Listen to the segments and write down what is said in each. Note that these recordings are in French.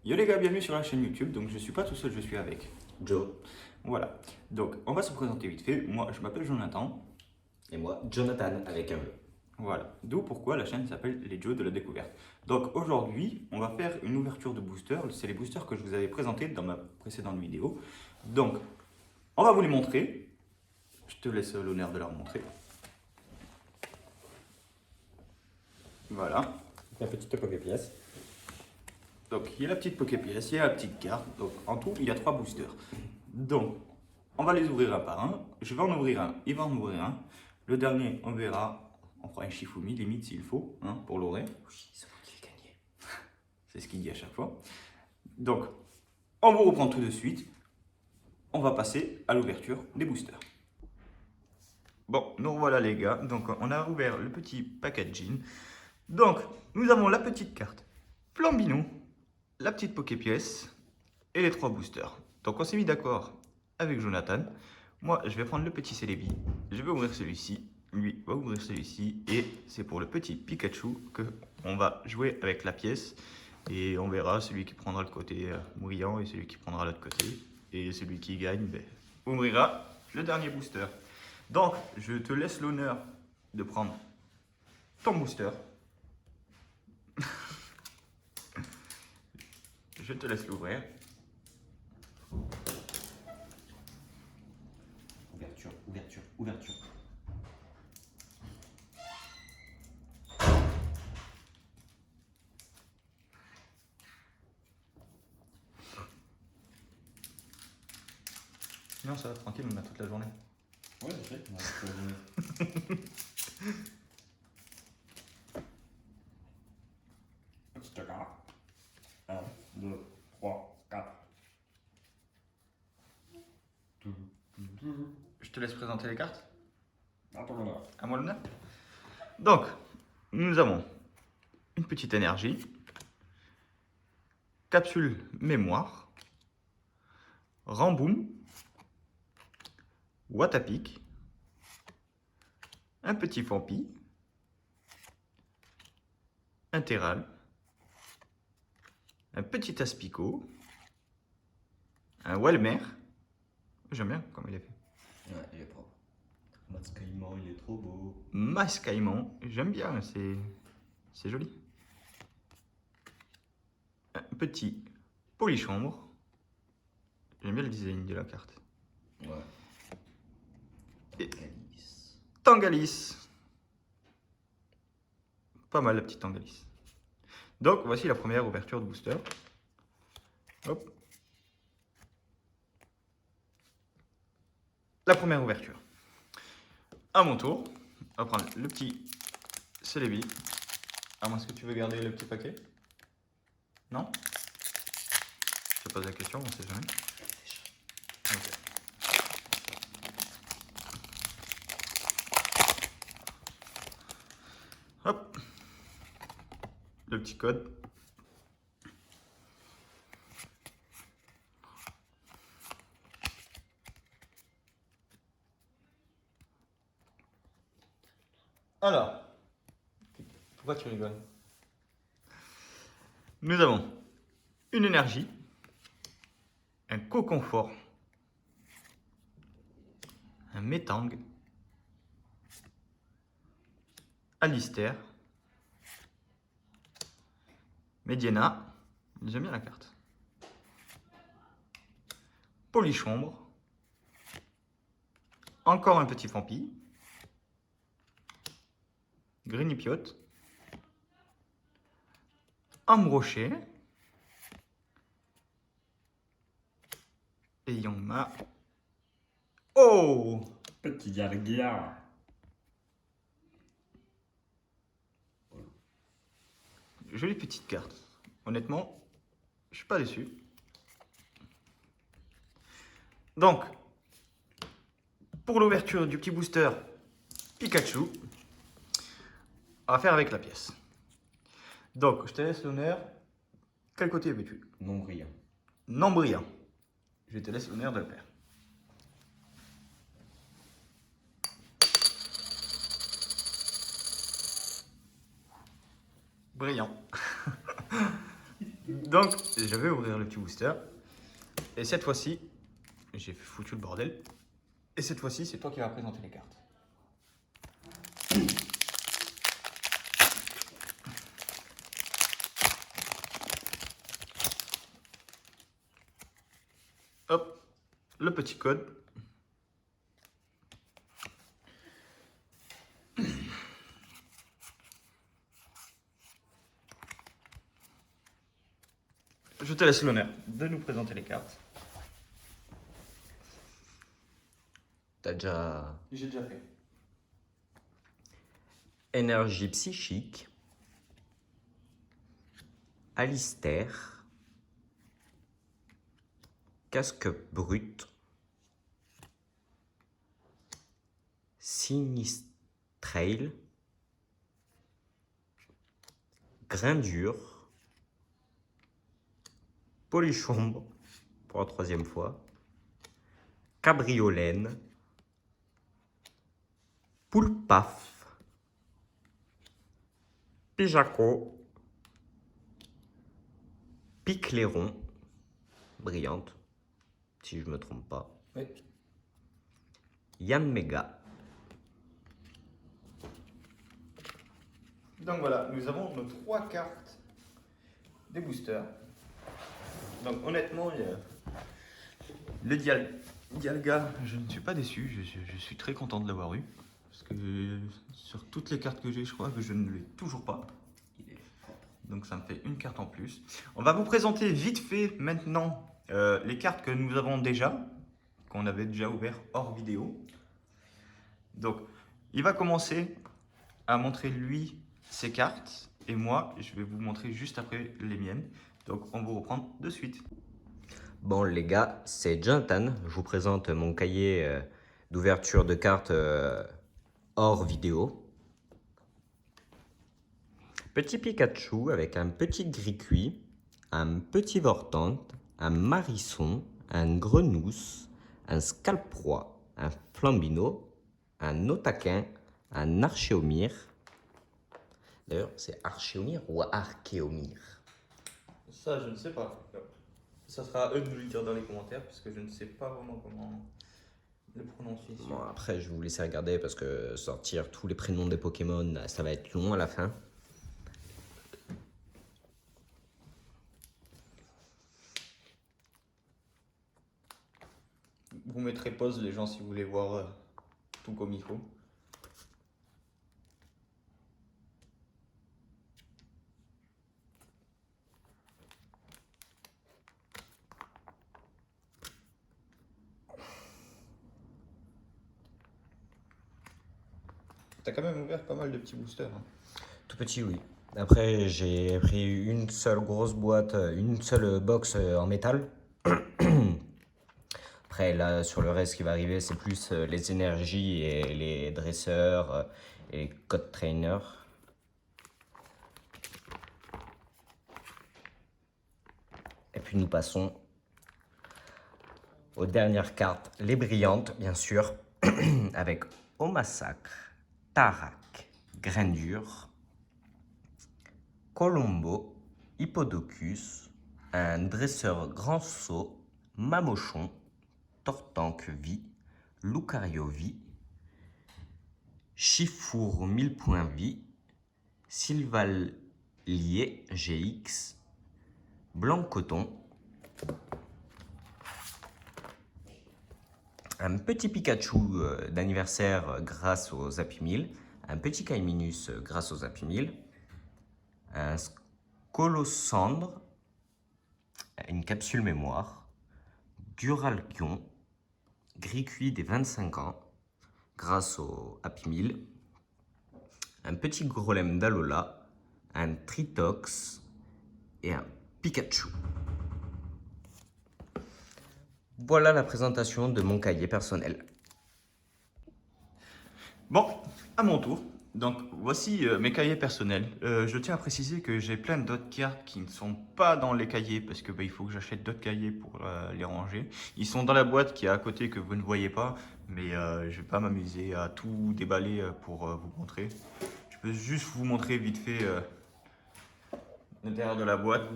Yo les gars, bienvenue sur la chaîne YouTube. Donc je suis pas tout seul, je suis avec Joe. Voilà. Donc on va se présenter vite fait. Moi je m'appelle Jonathan. Et moi, Jonathan, avec un E. Voilà. D'où pourquoi la chaîne s'appelle Les Joe de la découverte. Donc aujourd'hui, on va faire une ouverture de boosters. C'est les boosters que je vous avais présentés dans ma précédente vidéo. Donc on va vous les montrer. Je te laisse l'honneur de leur montrer. Voilà. La petite pièce. Donc il y a la petite Poképièce, il y a la petite carte. Donc en tout, il y a 3 boosters. Donc on va les ouvrir un par un. Je vais en ouvrir un, il va en ouvrir un. Le dernier, on verra. On fera un Shifumi, limite s'il faut, hein, pour l'oreille. Oui, c'est moi qui vais gagner. C'est ce qu'il dit à chaque fois. Donc, on vous reprend tout de suite. On va passer à l'ouverture des boosters. Bon, nous voilà les gars. Donc, on a ouvert le petit packaging. Donc, nous avons la petite carte Flambino, la petite Poképièce et les 3 boosters. Donc, on s'est mis d'accord avec Jonathan. Moi, je vais prendre le petit Celebi. Je vais ouvrir celui-ci. Lui va ouvrir celui-ci. Et c'est pour le petit Pikachu que on va jouer avec la pièce. Et on verra celui qui prendra le côté brillant et celui qui prendra l'autre côté. Et celui qui gagne, ben, ouvrira le dernier booster. Donc, je te laisse l'honneur de prendre ton booster. Je te laisse l'ouvrir. Ouverture, ouverture, ouverture. Non, ça va, tranquille, on a toute la journée. Ouais, je sais. On a toute la journée. Petite carte. 1, 2, 3, 4. Je te laisse présenter les cartes. Attends là. À moi l'honneur. Donc, nous avons une petite énergie, capsule mémoire, Ramboum, Watapic, un petit Fampi, un Terral, un petit Aspico, un Walmer. J'aime bien comme il est fait. Ouais, il est propre. Mascaïman, il est trop beau. Mascaïman, j'aime bien, c'est joli. Un petit Polychambre. J'aime bien le design de la carte. Ouais. Et Calice. Tangalis. Pas mal la petite Tangalis. Donc voici la première ouverture de booster. Hop. La première ouverture. À mon tour, on va prendre le petit Celebi. À moins que tu veux garder le petit paquet? Non? Je te pose la question, on sait jamais. Ok. Hop. Le petit code. Alors, pourquoi tu rigoles? Nous avons une énergie, un co-confort, un Métang, Alistair, Mediana, j'aime bien la carte, Polychambre, encore un petit Fampi, Grignipiot, Ambrochet, et Yangma. Oh! Petit gargare. Jolie petite carte. Honnêtement, je suis pas déçu. Donc, pour l'ouverture du petit booster Pikachu, on va faire avec la pièce. Donc, je te laisse l'honneur. Quel côté veux-tu? Non brillant. Non brillant. Je te laisse l'honneur de le faire. Brillant. Donc, je vais ouvrir le petit booster. Et cette fois-ci, j'ai foutu le bordel. Et cette fois-ci, c'est toi qui vas présenter les cartes. Hop, le petit code. Je te laisse l'honneur de nous présenter les cartes. T'as déjà J'ai déjà fait. énergie psychique, Alistair, casque brut, Sinistrail, Grindure, Polichombre pour la 3e fois, Cabriolène, Poulpaf, Pijaco, Picléron, brillante, si je me trompe pas, Oui. Yann Mega, Donc voilà, nous avons nos 3 cartes des boosters. Donc honnêtement, le Dialga, je ne suis pas déçu, je suis très content de l'avoir eu. Parce que sur toutes les cartes que j'ai, je crois que je ne l'ai toujours pas. Donc ça me fait une carte en plus. On va vous présenter vite fait maintenant les cartes que nous avons déjà, qu'on avait déjà ouvert hors vidéo. Donc il va commencer à montrer lui ses cartes et moi je vais vous montrer juste après les miennes. Donc on vous reprend de suite. Bon les gars, c'est Jonathan, je vous présente mon cahier d'ouverture de cartes hors vidéo. Petit Pikachu avec un petit Gricui, un petit Vortante, un Marisson, un Grenousse, un Scalproie, un Flambino, un Otaquin, un Archéomir. D'ailleurs, c'est Archéomir ou Archéomir? Ça je ne sais pas. Ça sera à eux de nous le dire dans les commentaires parce que je ne sais pas vraiment comment le prononcer. Bon, après, je vais vous laisser regarder parce que sortir tous les prénoms des Pokémon, ça va être long à la fin. Vous mettrez pause les gens si vous voulez voir tout comme il faut. T'as quand même ouvert pas mal de petits boosters. Hein. Tout petit, oui. Après, j'ai pris une seule grosse boîte, une seule box en métal. Après, là, sur le reste qui va arriver, c'est plus les énergies et les dresseurs et les code trainers. Et puis, nous passons aux dernières cartes, les brillantes, bien sûr, avec Au Massacre, Tarak, Grindure, Colombo, Hippodocus, un dresseur grand saut, Mamochon, Tortanque vie, Lucario vie, Chifour 1000 points vie, Sylvalier GX, Blanc Coton, un petit Pikachu d'anniversaire grâce aux Happy Meal, un petit Kaiminus grâce aux Happy Meal, un Colosandre, une capsule mémoire, Duralgion, Gricui des 25 ans, grâce au Happy Meal, un petit Grolem d'Alola, un Tritox et un Pikachu. Voilà la présentation de mon cahier personnel. Bon, à mon tour. Donc voici mes cahiers personnels. Je tiens à préciser que j'ai plein d'autres cartes qui ne sont pas dans les cahiers parce que il faut que j'achète d'autres cahiers pour les ranger. Ils sont dans la boîte qui est à côté que vous ne voyez pas, mais je vais pas m'amuser à tout déballer pour vous montrer. Je peux juste vous montrer vite fait l'intérieur de la boîte.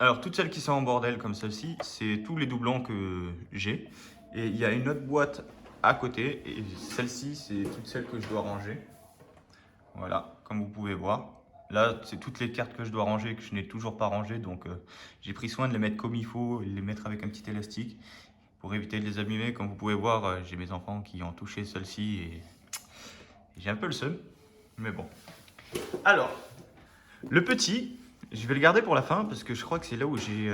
Alors, toutes celles qui sont en bordel comme celle-ci, c'est tous les doublons que j'ai. Et il y a une autre boîte à côté. Et celle-ci, c'est toutes celles que je dois ranger. Voilà, comme vous pouvez voir. Là, c'est toutes les cartes que je dois ranger, que je n'ai toujours pas rangées. Donc, j'ai pris soin de les mettre comme il faut et de les mettre avec un petit élastique pour éviter de les abîmer. Comme vous pouvez voir, j'ai mes enfants qui ont touché celle-ci et j'ai un peu le seum. Mais bon. Alors, le petit, je vais le garder pour la fin parce que je crois que c'est là où j'ai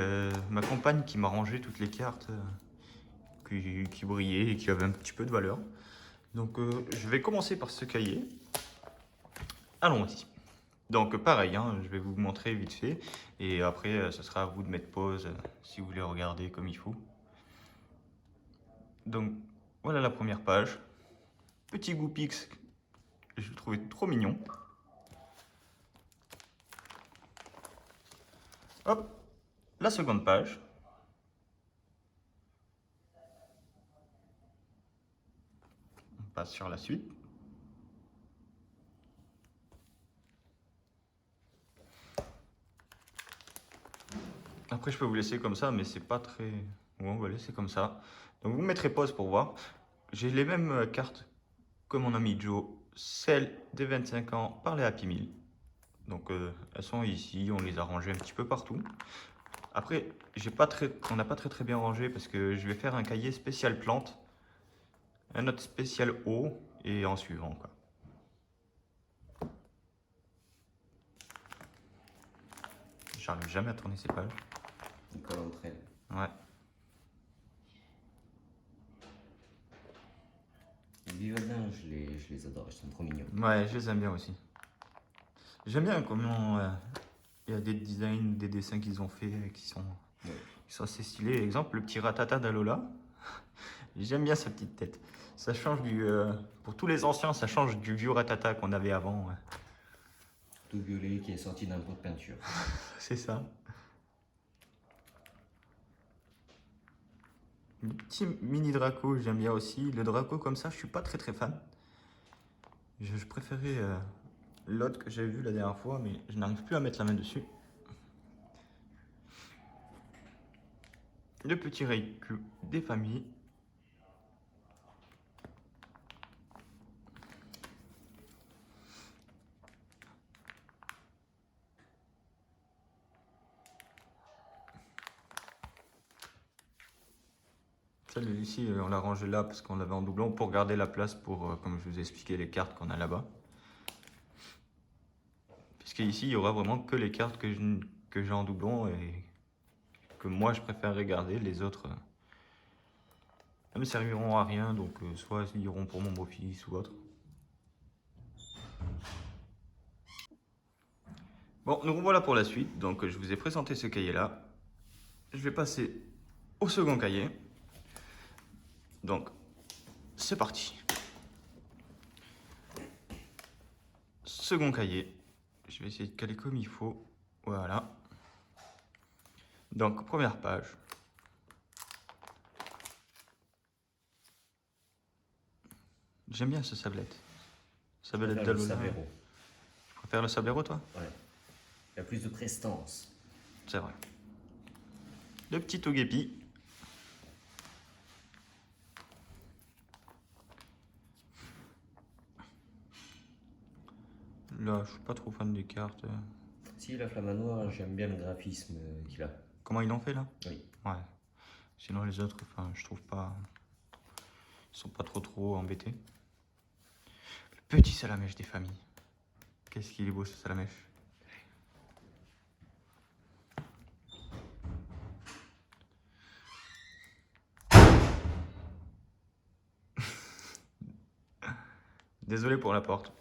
ma compagne qui m'a rangé toutes les cartes qui brillaient et qui avaient un petit peu de valeur. Donc, je vais commencer par ce cahier. Allons-y. Donc pareil, hein, je vais vous montrer vite fait et après ce sera à vous de mettre pause si vous voulez regarder comme il faut. Donc voilà la première page. Petit Goupix, je le trouvais trop mignon. Hop, la seconde page. On passe sur la suite. Après, je peux vous laisser comme ça, mais c'est pas très... Bon, on va laisser comme ça. Donc, vous mettrez pause pour voir. J'ai les mêmes cartes que mon ami Joe, celles des 25 ans par les Happy Meal. Donc, elles sont ici, on les a rangées un petit peu partout. Après, on n'a pas très bien rangé parce que je vais faire un cahier spécial plantes, un autre spécial eau et en suivant, quoi. J'arrive jamais à tourner ces pages. Il colle entre elles. Ouais. Les Vivaldins, je les adore, ils sont trop mignons. Ouais, je les aime bien aussi. J'aime bien comment il y a des designs, des dessins qu'ils ont fait qui sont assez stylés. Exemple, le petit ratata d'Alola. J'aime bien sa petite tête. Ça change pour tous les anciens, ça change du vieux ratata qu'on avait avant. Ouais. Tout violet qui est sorti d'un pot de peinture. C'est ça. Le petit mini Draco, j'aime bien aussi. Le Draco comme ça, je suis pas très fan. Je préférais l'autre que j'avais vu la dernière fois, mais je n'arrive plus à mettre la main dessus. Le petit Raikou des familles. Celle-ci, on l'a rangée là parce qu'on l'avait en doublon pour garder la place pour, comme je vous ai expliqué, les cartes qu'on a là-bas. Puisqu'ici, il y aura vraiment que les cartes que j'ai en doublon et que moi je préférerais garder. Les autres ne me serviront à rien, donc soit ils iront pour mon beau-fils ou autre. Bon, nous revoilà pour la suite. Donc je vous ai présenté ce cahier-là. Je vais passer au second cahier. Donc, c'est parti. Second cahier. Je vais essayer de caler comme il faut. Voilà. Donc, première page. J'aime bien ce sablette. Sablette Le d'Alola. Sabero. Tu préfères le Sabero, toi? Ouais. Il y a plus de prestance. C'est vrai. Le petit Togepi. Là, je suis pas trop fan des cartes. Si, la flamanoire, j'aime bien le graphisme qu'il a. Comment ils l'ont fait, là? Oui. Ouais. Sinon, les autres, enfin, je trouve pas... Ils sont pas trop embêtés. Le petit Salamèche des familles. Qu'est-ce qu'il est beau, ce Salamèche. Désolé pour la porte.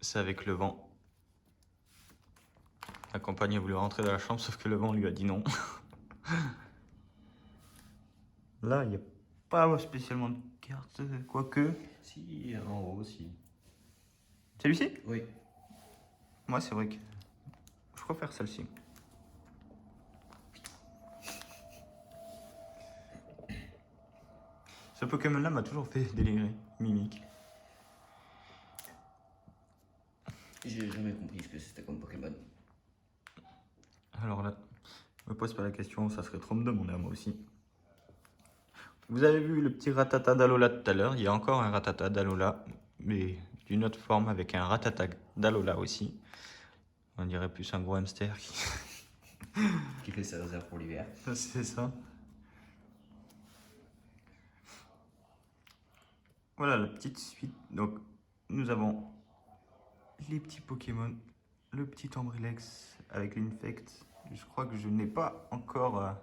C'est avec le vent. La compagne a voulu rentrer dans la chambre, sauf que le vent lui a dit non. Là, il n'y a pas spécialement de cartes, quoique. Si, en haut aussi. Celui-ci? Oui. Moi, c'est vrai que je préfère celle-ci. Ce Pokémon-là m'a toujours fait délirer. Mimique. J'ai jamais compris ce que c'était comme Pokémon. Alors là, me pose pas la question, ça serait trop me demander à moi aussi. Vous avez vu le petit ratata d'Alola tout à l'heure. Il y a encore un ratata d'Alola, mais d'une autre forme avec un ratata d'Alola aussi. On dirait plus un gros hamster qui... Qui fait ses réserves pour l'hiver. C'est ça. Voilà la petite suite. Donc, nous avons les petits Pokémon, le petit Ambrilex avec l'Infect. Je crois que je n'ai pas encore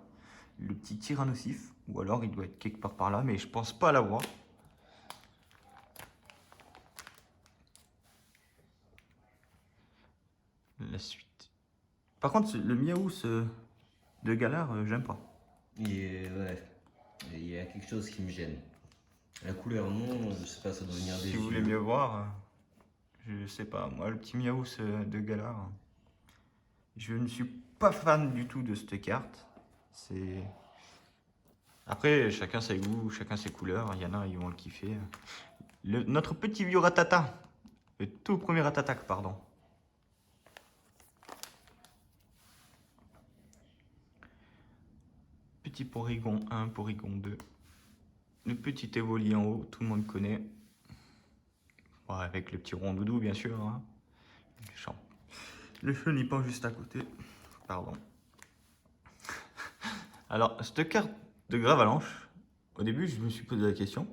le petit Tyrannosif, ou alors il doit être quelque part par là, mais je pense pas l'avoir. La suite. Par contre, le Miaous de Galar, j'aime pas. Ouais, il y a quelque chose qui me gêne. La couleur, non, je sais pas, ça doit venir des Si vous voulez yeux. mieux voir, je sais pas. Moi, le petit Miaous de Galar, je ne suis pas fan du tout de cette carte. C'est... Après, chacun ses goûts, chacun ses couleurs. Il y en a, ils vont le kiffer. Notre petit vieux Ratata. Le tout premier Ratata, pardon. Petit Porygon 1, Porygon 2. Le petit Evoli en haut, tout le monde connaît. Ouais, avec le petit Rondoudou, bien sûr. Hein. Le Chenipan juste à côté. Pardon. Alors, cette carte de Gravalanche, au début, je me suis posé la question.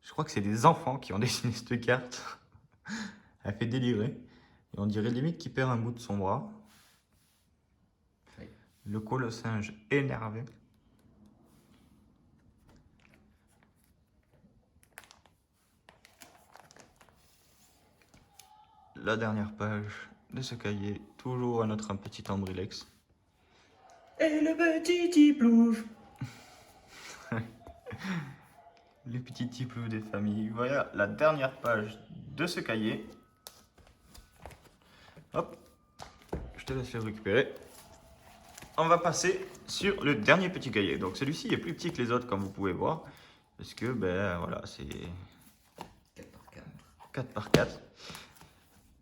Je crois que c'est des enfants qui ont dessiné cette carte. Elle fait délirer. Et on dirait limite qu'il perd un bout de son bras. Oui. Le colossinge énervé. La dernière page de ce cahier, toujours à notre petit Ambrilex. Et le petit Tiplouf. Les petits types des familles. Voilà la dernière page de ce cahier. Hop, je te laisse le récupérer. On va passer sur le dernier petit cahier. Donc celui-ci est plus petit que les autres, comme vous pouvez voir. Parce que, ben voilà, c'est 4 par 4. 4 par 4.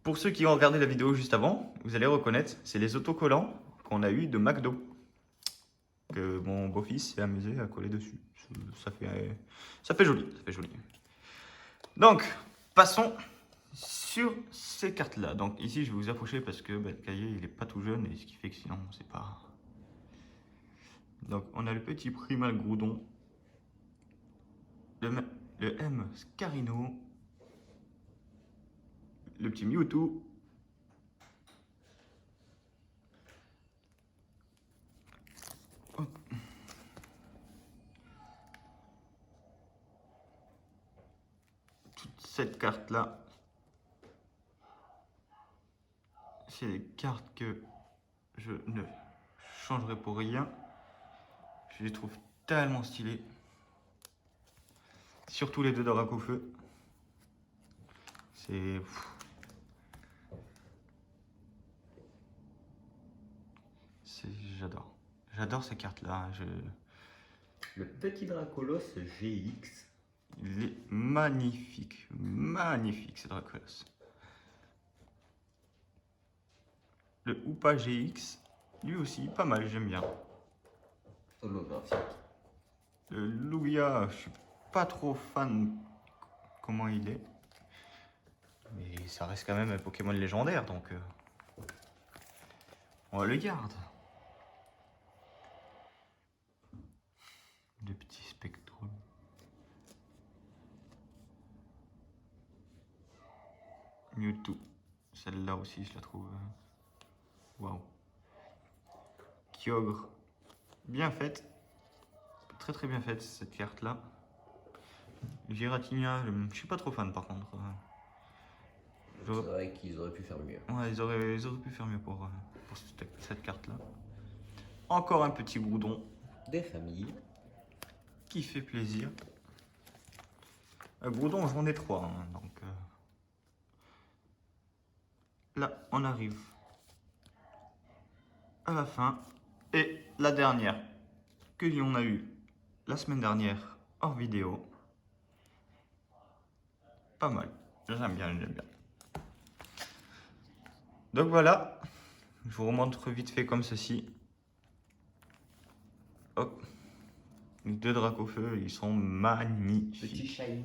Pour ceux qui ont regardé la vidéo juste avant, vous allez reconnaître, c'est les autocollants qu'on a eu de McDo. Que mon beau-fils s'est amusé à coller dessus. Ça fait joli, ça fait joli. Donc, passons sur ces cartes-là. Donc ici, je vais vous approcher parce que le cahier, il n'est pas tout jeune, et ce qui fait que sinon, c'est pas... Donc, on a le petit Primal Groudon, le M Scarino, le petit Mewtwo, hop. Toute cette carte-là, c'est des cartes que je ne changerai pour rien. Je les trouve tellement stylées. Surtout les deux Dracofeu. C'est... J'adore. J'adore ces cartes-là. Le petit Dracolos GX. Il est magnifique. Magnifique, ce Dracolos. Le Hoopa GX, lui aussi, pas mal, j'aime bien. Holographique. Le Lugia, je suis pas trop fan comment il est. Mais ça reste quand même un Pokémon légendaire, donc on le garde. Le petit Spectrum. Mewtwo. Celle-là aussi, je la trouve... Waouh. Kyogre. Bien faite. Très très bien faite, cette carte-là. Giratina, je suis pas trop fan par contre. C'est vrai qu'ils auraient pu faire mieux. Ouais, ils auraient pu faire mieux pour cette carte-là. Encore un petit Groudon Des familles. qui fait plaisir. Groudon, j'en ai 3. Hein, donc, là, on arrive à la fin. Et la dernière que l'on a eue la semaine dernière hors vidéo. Pas mal. J'aime bien, j'aime bien. Donc voilà. Je vous remontre vite fait comme ceci. Hop. Les deux Dracofeu, ils sont magnifiques. Petit shiny.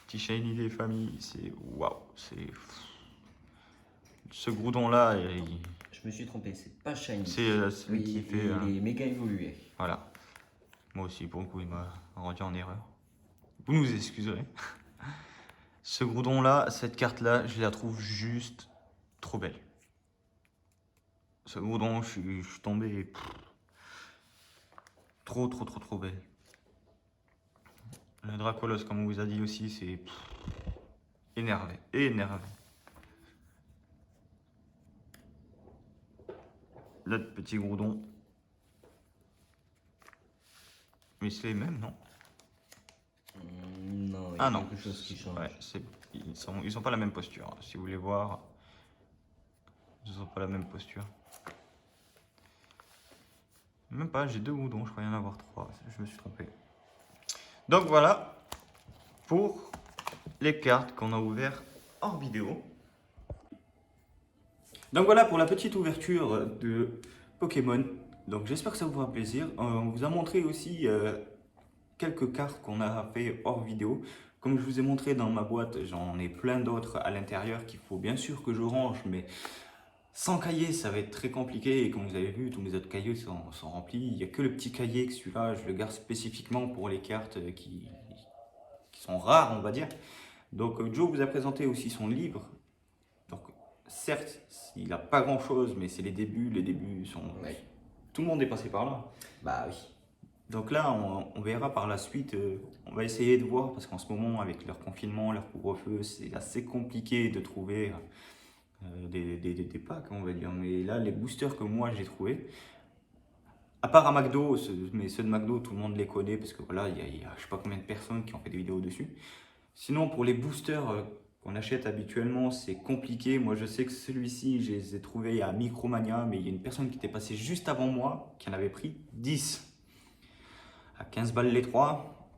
Petit shiny des familles, c'est waouh, c'est ce Groudon là, Je me suis trompé, c'est pas shiny. c'est celui Oui, qui fait. il est méga évolué. Voilà. Moi aussi, pour le coup, il m'a rendu en erreur. Vous nous excuserez. Ce Groudon là, cette carte là, je la trouve juste trop belle. Ce Groudon, je suis tombé. Trop belle. Le Dracolos, comme on vous a dit aussi, c'est énervé. L'autre petit Groudon. Mais c'est les mêmes, non? Non, il y a Ah non. quelque chose qui change. Ouais, ils sont pas la même posture. Hein. Si vous voulez voir, ils sont pas la même posture. Même pas, j'ai deux Groudons, je croyais en avoir trois. Je me suis trompé. Donc voilà pour les cartes qu'on a ouvertes hors vidéo. Donc voilà pour la petite ouverture de Pokémon. Donc j'espère que ça vous fera plaisir. On vous a montré aussi quelques cartes qu'on a fait hors vidéo. Comme je vous ai montré dans ma boîte, j'en ai plein d'autres à l'intérieur qu'il faut bien sûr que je range, mais sans cahier, ça va être très compliqué. Et comme vous avez vu, tous mes autres cahiers sont remplis. Il n'y a que le petit cahier que celui-là, je le garde spécifiquement pour les cartes qui sont rares, on va dire. Donc Joe vous a présenté aussi son livre. Donc certes, il n'a pas grand-chose, mais c'est les débuts. Les débuts sont... Ouais. Tout le monde est passé par là. Bah oui. Donc là, on verra par la suite. On va essayer de voir, parce qu'en ce moment, avec leur confinement, leur couvre-feu, c'est assez compliqué de trouver des packs, on va dire. Mais là, les boosters que moi j'ai trouvés, à part à McDo, mais ceux de McDo, tout le monde les connaît, parce que voilà, il y a je sais pas combien de personnes qui ont fait des vidéos dessus. Sinon, pour les boosters qu'on achète habituellement, c'est compliqué. Moi, je sais que celui-ci, je les ai trouvés à Micromania, mais il y a une personne qui était passée juste avant moi, qui en avait pris 10. À 15 balles les 3,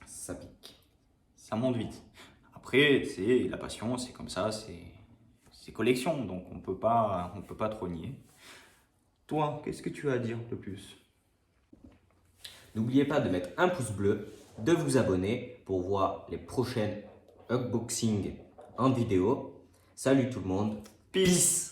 Ça pique. ça monte vite. Après, c'est la passion, c'est comme ça, c'est collection, donc on peut pas trop nier. Toi, qu'est-ce que tu as à dire un peu plus? N'oubliez pas de mettre un pouce bleu, de vous abonner pour voir les prochaines unboxings en vidéo. Salut tout le monde. Peace.